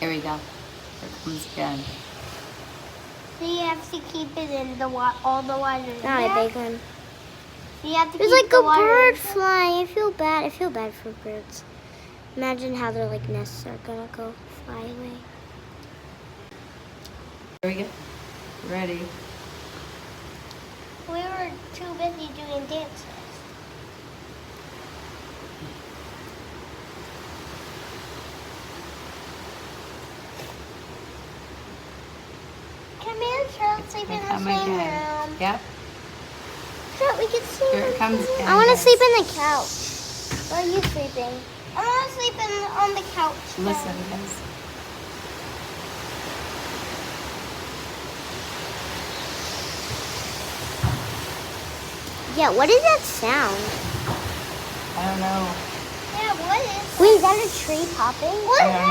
Here we go. Here it comes again. So you have to keep it in the all the water. Not a big one. You have to There's keep like the a water bird in. flying. I feel bad. I feel bad for birds. Imagine how their like nests are gonna go fly away. Here we go. Ready. We were too busy doing dances. Come in, Charlotte, sleep in Here the come same again. room. Yep. Charlotte, we can sleep Here it comes again. I want to guys. sleep in the couch. Where are you sleeping? I want to sleep on the couch. Listen, guys. Yeah, what is that sound? I don't know. Yeah, what is Wait, is that a tree popping? I don't know.